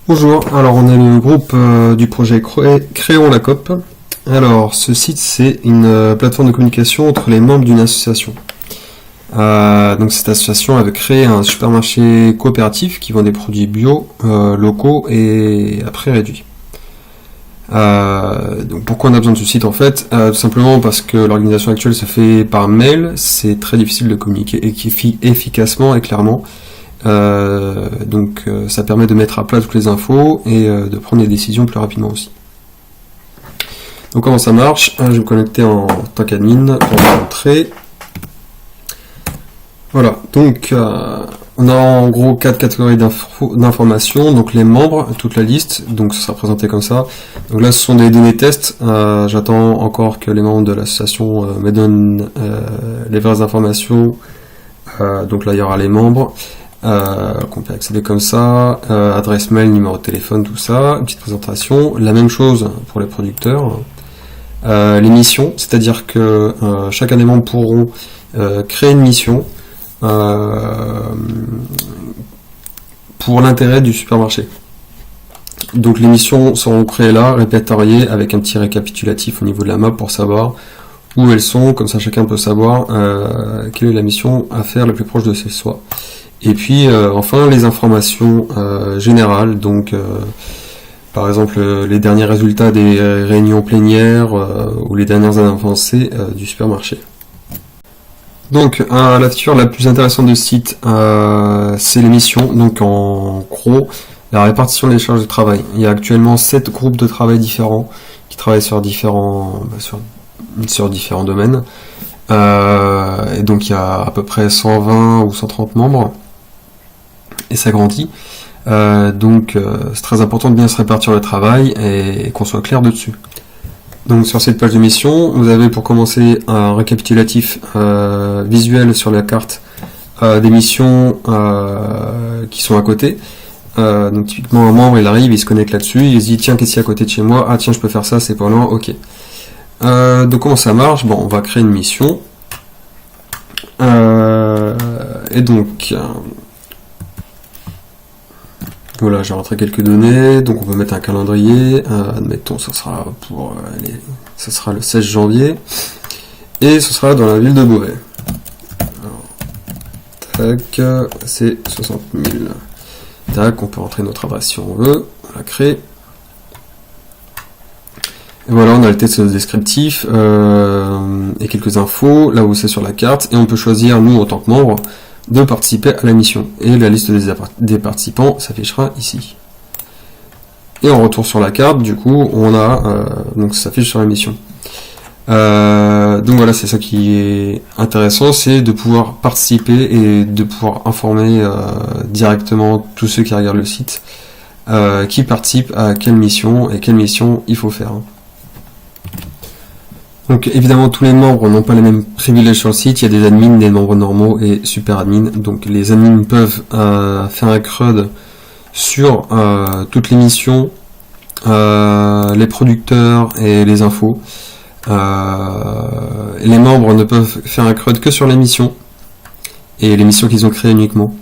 Bonjour, alors on est le groupe du projet Créons la COP. Alors ce site c'est une plateforme de communication entre les membres d'une association. Donc cette association avait créé un supermarché coopératif qui vend des produits bio, locaux et à prix réduit. Donc pourquoi on a besoin de ce site en fait? Tout simplement parce que l'organisation actuelle se fait par mail, c'est très difficile de communiquer efficacement et clairement. Donc ça permet de mettre à plat toutes les infos et de prendre des décisions plus rapidement aussi. Donc comment ça marche? Je vais me connecter en tant qu'admin pour vous montrer. Voilà, donc on a en gros 4 catégories d'informations, donc les membres, toute la liste, donc ça sera présenté comme ça. Donc là ce sont des données tests, j'attends encore que les membres de l'association me donnent les vraies informations, donc là il y aura les membres. Qu'on peut accéder comme ça, adresse mail, numéro de téléphone, tout ça, une petite présentation. La même chose pour les producteurs. Les missions, c'est-à-dire que chacun des membres pourront créer une mission pour l'intérêt du supermarché. Donc les missions seront créées là, répertoriées avec un petit récapitulatif au niveau de la map pour savoir où elles sont, comme ça chacun peut savoir quelle est la mission à faire la plus proche de chez soi. Et puis enfin les informations générales, donc par exemple les derniers résultats des réunions plénières ou les dernières avancées du supermarché. Donc la feature la plus intéressante de ce site, c'est les missions. Donc en gros, la répartition des charges de travail. Il y a actuellement 7 groupes de travail différents qui travaillent sur différents domaines. Et donc il y a à peu près 120 ou 130 membres. Et ça grandit. Donc c'est très important de bien se répartir le travail et qu'on soit clair dessus. Donc sur cette page de mission, vous avez pour commencer un récapitulatif visuel sur la carte des missions qui sont à côté. Donc typiquement un membre il arrive, il se connecte là-dessus, il se dit tiens qu'est-ce qu'il y a à côté de chez moi? Ah tiens je peux faire ça, c'est pas loin, ok. Donc comment ça marche? Bon on va créer une mission. Et donc voilà, j'ai rentré quelques données, donc on va mettre un calendrier, admettons, ça sera le 16 janvier, et ce sera dans la ville de Beauvais. Alors, tac, c'est 60 000. Tac, on peut rentrer notre adresse si on veut, on la crée. Et voilà, on a le texte descriptif, et quelques infos, là où c'est sur la carte, et on peut choisir, nous, en tant que membre, de participer à la mission. Et la liste des participants s'affichera ici. Et on retourne sur la carte, du coup, on a donc ça s'affiche sur la mission. Donc voilà, c'est ça qui est intéressant, c'est de pouvoir participer et de pouvoir informer directement tous ceux qui regardent le site, qui participent à quelle mission et quelle mission il faut faire. Donc évidemment tous les membres n'ont pas les mêmes privilèges sur le site, il y a des admins, des membres normaux et super admins. Donc les admins peuvent faire un CRUD sur toutes les missions, les producteurs et les infos. Les membres ne peuvent faire un CRUD que sur les missions et les missions qu'ils ont créées uniquement.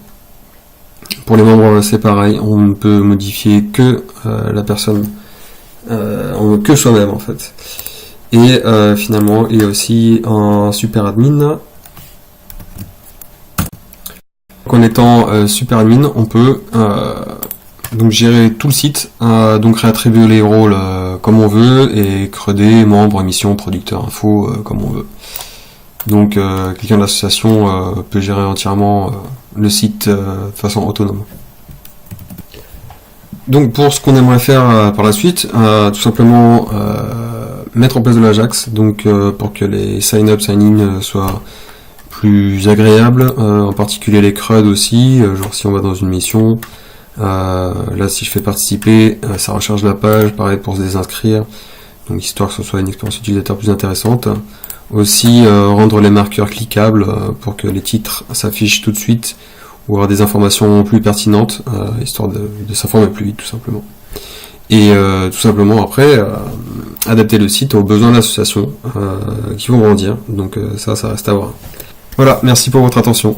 Pour les membres c'est pareil, on ne peut modifier que la personne, que soi-même en fait. Et finalement, il y a aussi un super admin. Donc, en étant super admin, on peut donc gérer tout le site, donc réattribuer les rôles comme on veut et creuder membres, émissions, producteurs, infos comme on veut. Donc quelqu'un de l'association peut gérer entièrement le site de façon autonome. Donc pour ce qu'on aimerait faire par la suite, tout simplement mettre en place de l'Ajax, donc pour que les sign-up, sign-in soient plus agréables, en particulier les CRUD aussi, genre si on va dans une mission, là si je fais participer, ça recharge la page, pareil pour se désinscrire, donc histoire que ce soit une expérience utilisateur plus intéressante. Aussi rendre les marqueurs cliquables pour que les titres s'affichent tout de suite, ou avoir des informations plus pertinentes, histoire de s'informer plus vite tout simplement. Et tout simplement après adapter le site aux besoins de l'association qui vont grandir, donc ça reste à voir. Voilà, merci pour votre attention.